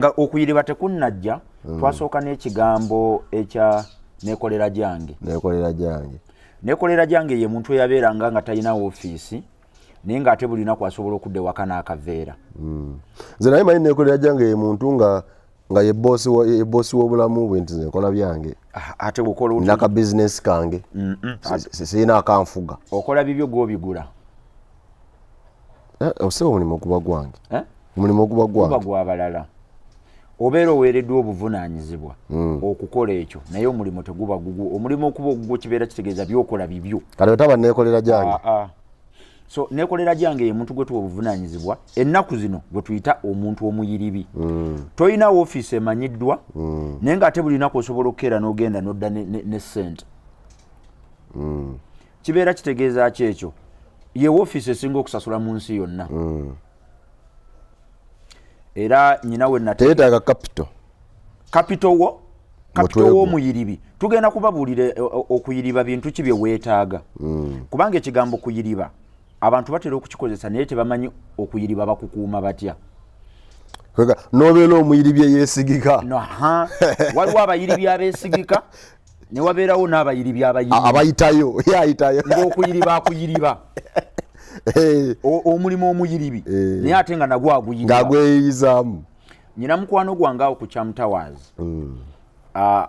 nga okuyiriba tekunnajja twasooka n'ekigambo ekya nekolera jange. Nekolera jange ye muntu eyabeeranga nga talina ofiisi naye ng'ate buli lunaku asobola okudda ewaka n'akaveera. Nze naye manyi nekolera jange ye muntu nga ye bosi w'obulamu bwe nti nekola byange. Ate okola naka business kange. Sina akanfuga. Okola bibyo gw'obigula. Osebo omulimu guba gwange. Omulimu guba gwange. Guba gw'abalala. Obeera oweereddwa obuvunaanyizibwa okukola ekyo naye omulimu teguba gugwo. Omulimu okuba ogugwo kibeera kitegeeza by'okola bibyo. Kale otaba nekolera jange. So nekolera jange ye muntu gwe tuwa obuvunaanyizibwa ennaku zino gwe tuyita omuntu omuyiribi. Toyina ofiisi emanyiddwa naye ng'ate buli lunaku osobola okukeera n'ogenda n'odda ne ssente. Kibeera kitegeeza ki ekyo? Ye ofiisi esinga okusasula mu nsi yonna. Era nyina we teetaaga capital w'omuyiribi. Tugenda kubabuulira okuyiriba bintu ki bye weetaaga. Kubanga ekigambo kuyiriba abantu batera okukikozesa naye tebamanyi okuyiriba bakukuuma batya. N'obeera omuyiribi eyeesigika. Waliwo abayiribi abeesigika ne wabeerawo n'abayiribi abayitayo. Ng'okuyiriba akuyiriba. Omulimu omuyiribi naye ate nga nagwo aguyiriba. Ng'agweyizaamu. Nyina mukwano gwange awo ku Kyamutawaazi.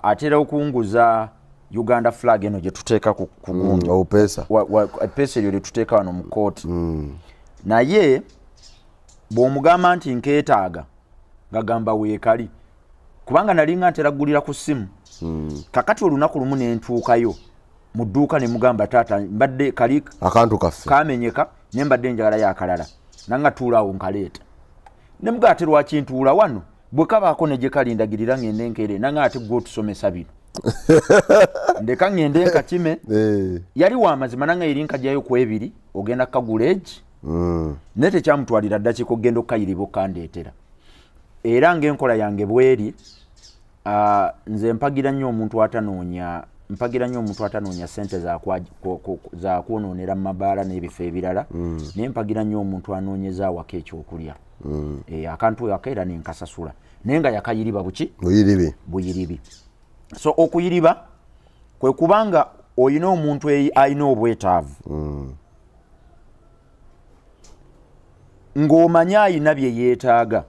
Atera okuwunguza Uganda flag eno gye tuteeka ku gundu. Peesa eryo lye tuteeka wano mu kooti. Naye bw'omugamba nti nkeetaaga ngagamba weekali. Kubanga nali nga ntera ggulira ku ssimu. Kakati olunaku lumu ne ntuukayo mu dduuka ne mugamba taata mbadde kali akantu kaffe kamenyeka ne mbadde njagala yakalala nanga tuulaawo nkaleeta. Ne mugamba ate lwaki ntuula wano bwe kabaako ne gye kalindagirira ngende nkere nanga ate gwe otusomesa bino. Ndeka ngende nkakime. Yali wa mazima nanga eri nkajjayo ku ebiri ogenda kagula egi. Ne tekyamutwalira ddakiika ogenda okukayiriba okkandeetera. Era ng'enkola yange bweri nze mpagira nnyo omuntu atanoonya ssente za kwonoonera mu mabaala n'ebifo ebirala naye mpagira nnyo omuntu anoonyeza awaka ekyokulya. Akantu akeera nenkasasula naye nga yakayiriba buyiribi. So okuyiriba kwe kubanga oyina omuntu alina obwetaavu ng'omanyi ayina bye yeetaaga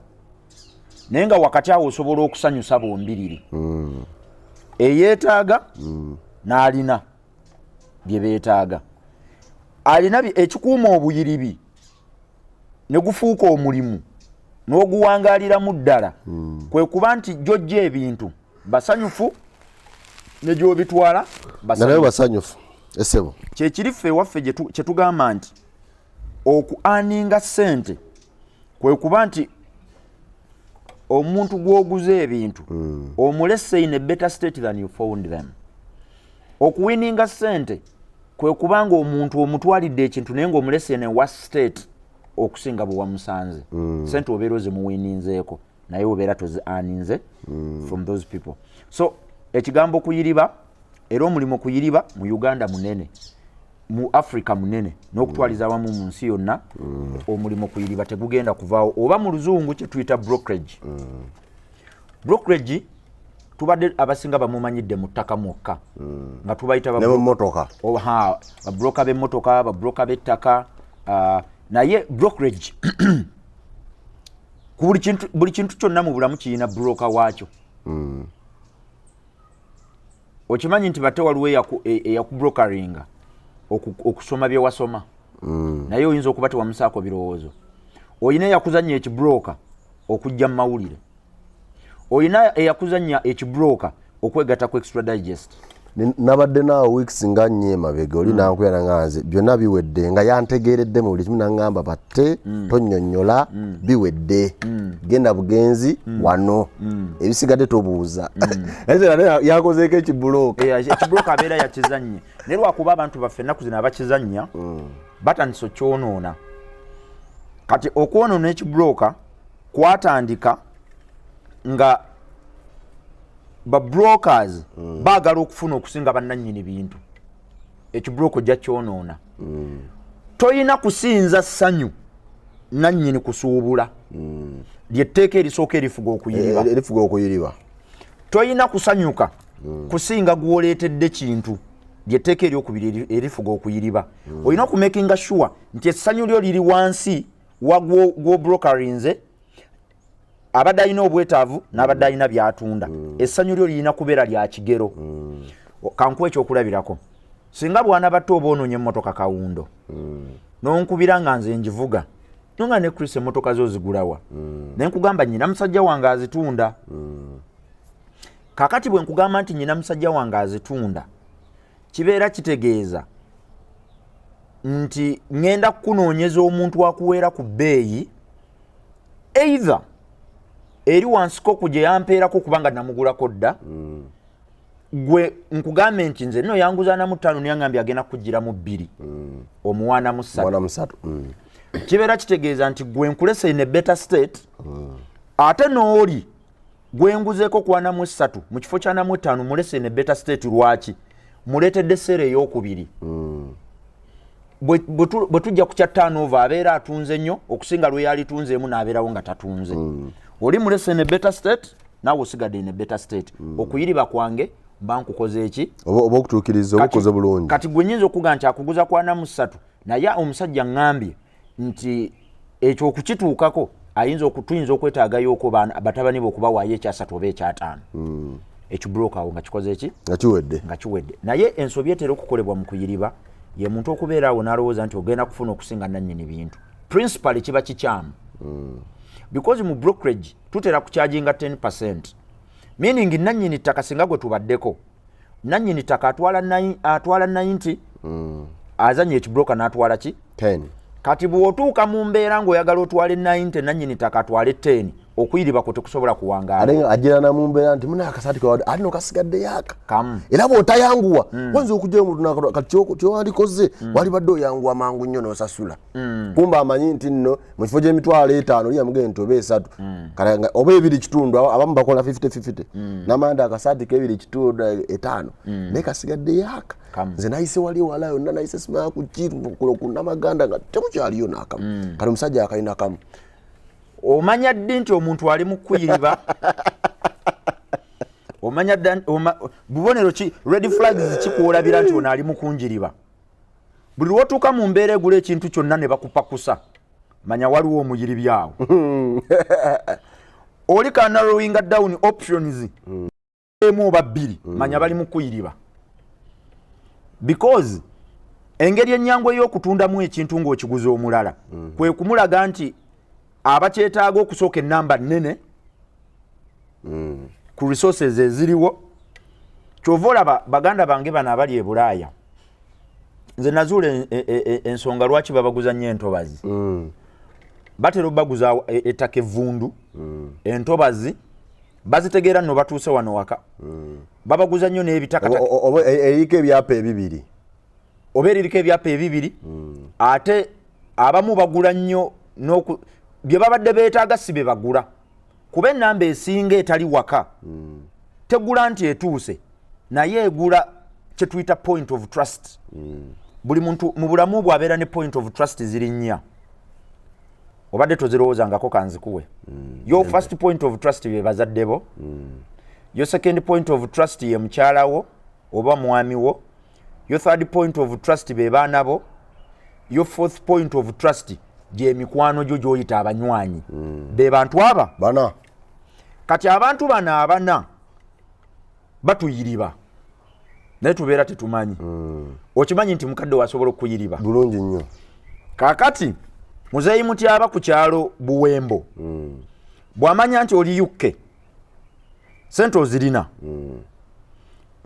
naye nga wakati awo osobola okusanyusa bombiriri. Eyeetaaga n'alina bye beetaaga. Alina ekikuuma obuyiribi ne gufuuka omulimu n'oguwangaaliramu ddala kwe kuba nti gy'ojja ebintu basanyufu ne gy'obitwala basanyufu. Esebo kyekiriffe ewaffe kye tugamba nti okuaninga ssente kwe kuba nti omuntu gw'oguze ebintu omulese in a better state than you found them. Okuwininga ssente kwe kubanga omuntu omutwalidde ekintu naye ng'omulese in a worse state okusinga bwe wamusanze. Ssente obeera ozimuwininzeeko naye obeera tozi-aninze from those people. So ekigambo kuyiriba era omulimu kuyiriba mu Uganda munene, mu Africa munene n'okutwaliza awamu mu nsi yonna. Omulimu kuyiriba tegugenda kuvaawo oba mu luzungu kye tuyita brokerage. Brokerage tubadde abasinga bamumanyidde mu ttaka mwokka nga tubayita babroka b'emmotoka babroka b'ettaka naye brokerage buli kintu kyonna mu bulamu kirina broka waakyo. Okimanyi nti batte waliwo eyakubrokeringa okusoma bye wasoma naye oyinza okuba tewamusaako birowoozo. Oyina eyakuzannya ekibroka okujja mu mawulire. Oyina eyakuzannya ekibroka okwegatta ku Extra Digest. Nabadde naawe weeks nga nnyo emabega oli nankuyana nga nze byonna biwedde nga yantegeeredde mu buli kimu nangamba batte tonnyonnyola biwedde genda bugenzi wano ebisigadde tobuuza. Yakozeeko ekibulooka. Ekibulooka abeera yakizannye naye lwakuba abantu baffe ennaku zino abakizannya batandise okyonoona. Kati okwonoona ekibulooka kwatandika nga brokers baagala okufuna okusinga bannannyini bintu. Ekibulooka ojja kyonoona. Toyina kusinza ssanyu nannyini kusuubula lyetteeka erisooka erifuga okuyiriba toyina kusanyuka kusinga gw'oleetedde kintu lyetteeka eryokubiri erifuga okuyiriba olina okumakinga sure nti essanyu lyo liri wansi gw'obrokarinze abadde alina obwetaavu n'abadde alina by'atunda essanyu lyo lirina kubeera lya kigero kankuwa ekyokulabirako singa bwana bato oba onoonye emmotoka kawundo n'onkubira nga nze ngivuga nonga ne Chris emmotoka zo zigulawa ne nkugamba nnyina musajja wange azitunda kakati bwe nkugamba nti nnyina musajja wange azitunda kibeera kitegeeza nti ngenda kukunoonyeza omuntu akuweera ku bbeeyi either eri wansiko kugye yampeerako kubanga namugulako dda gwe nkugambe nti nze nno yanguzaanamu 5 niyangambye agenda kugiramu 2 omuwaanamu 3 kibeera kitegeeza nti gwe nkulese in a better state ate nooli gwe nguzeeko kwanamu 3 mu kifo kyanamu 5 mulese in a better state lwaki muleetedde essere ey'okubiri bwe tujja ku kya turnover abeera atunze nnyo okusinga lwe yalitunzeemu n'abeerawo nga tatunze oli mulese in a better state naawe osigadde in a better state okuyiriba kwange mba nkukoze eki oba okutuukiriza oba okoze bulungi kati gwe nnyinza okuga nti akuguza kwanamu 3 naye omusajja ŋŋambye nti ekyo okukituukako tuyinza okwetaagayoko batabani be okubawaayo ekyasatu oba ekyataano ekibulooka awo nga kikoze eki nga kiwedde naye ensobi etera okukolebwa mu kuyiriba ye muntu okubeera awo n'alowooza nti ogenda kufuna okusinga nannyini bintu principally kiba kikyamu because mu brokerage tutera kukyajinga 10% meaning nannyini ttaka singa gwe tubaddeko nannyini ttaka atwala 90 azanya ekibulooka n'atwala ki 10 kati bw'otuuka mu mbeera ng'oyagala otwale 90 nannyini ttaka atwale 10 okuyiriba kwe tekusobola kuwangaala ajirana mu mbeera nti muna akasaati kawadde alina okasigadde yaaka kamu era bw'otayanguwa wanza okujjayo omuntu kati kyowandikoze wali badde oyanguwa mangu nnyo n'osasula kumba amanyi nti nno mu kifo gy'emitwalo 5 liyamugende nti oba 3 oba 2.5 abamu bakola 50-50 n'amanda akasaati k2.5 naye kasigadde yaaka nze nayise wali wala yonna nayise simaya ku kunamaganda nga temukyaliyo n'akamu kati omusajja akalina kamu omanya ddi nti omuntu ali mu kuyiriba omanya bubonero ki red flags kikuolabira nti ono ali mu kunjiriba buli lwotuuka mu mbeera egula ekintu kyonna ne bakupakusa manya waliwo omuyiribi awo oli ka narrowing down options emu oba 2 manya bali mu kuyiriba because engeri ennyangu ey'okutundamu ekintu ng'okiguza omulala kwe kumulaga nti abakyetaaga okusooka ennamba nnene ku resources eziriwo kyova olaba baganda bange bano abali e Bulaaya nze nazuula ensonga lwaki babaguza nnyo entobazi batera obaguza ettaka evvundu entobazi bazitegeera nno batuuse wano waka babaguza nnyo n'ebitaka oba eriko ebyapa ebibiri oba eririko ebyapa ebibiri ate abamu bagula nnyo bye babadde beetaaga si be bagula kuba ennamba esinga etali waka tegula nti etuuse naye egula kye tuyita point of trust buli muntu mu bulamu bw'abeera ne point of trust ziri nnya obadde tozirowoozangako kanzikuwe your first point of trust be bazadde bo your second point of trust ye mukyalawo oba mwami wo your third point of trust be baana bo your fourth point of trust gye mikwano gyo gy'oyita abanywanyi be bantu aba bana kati abantu bano abana batuyiriba naye tubeera tetumanyi okimanyi nti mukadde wasobola okuyiriba bulungi nnyo kakati muzeeyi mutyaba ku kyalo Buwembo bw'amanya nti oli yukke sente ozirina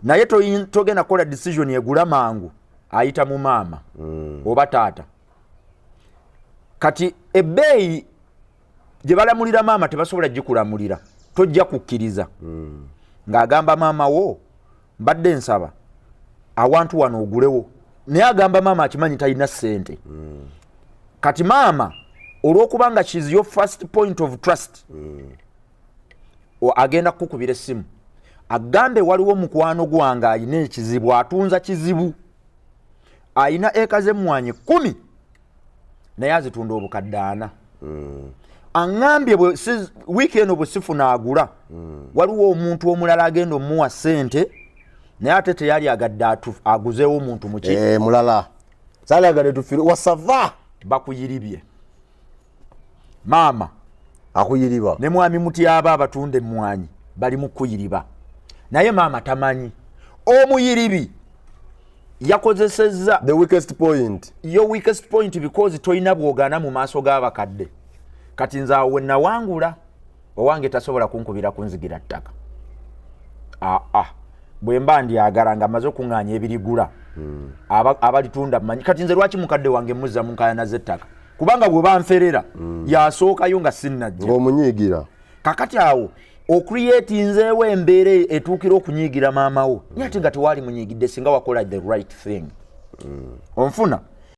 naye togenda kukola decision egula mangu ayita mu maama oba taata kati ebbeeyi gye balamulira maama tebasobola gikulamulira tojja kukkiriza ng'agamba maama wo mbadde nsaba awantu wano ogulewo naye agamba maama akimanyi talina ssente kati maama olw'okubanga she's your first point of trust agenda kukubira essimu agambe waliwo mukwano gwange ayina ekizibu atunza kizibu ayina eka z'emmwanyi 10 naye azitunda obukadde 4 aŋŋambye wiiki eno bwe sifuna agula waliwo omuntu omulala agenda omuwa ssente naye ate teyali agadde aguzeewo omuntu muki mulala sali agadde tufire wasava bakuyiribye maama akuyiriba ne mwami mutyaba abatunda emmwanyi bali mu kuyiriba naye maama tamanyi omuyiribi yakozesezza the weakest point your weakest point because toyina bwogana mu maaso g'abakadde kati nze awo nawangula owange tasobola kunkubira kunzigira ttaka bwe mba ndyagala nga amaze okuŋŋaanya ebirigula abalitunda manyi kati nze lwaki mukadde wange muzza mu nkaayana z'ettaka kubanga bwe banferera yasookayo nga sinnajja ng'omunyiigira kakati awo okuriyetinzeewo embeera etuukira okunyiigira maama wo naye ate nga tewaali munyiigidde singa wakola the right thing onfuna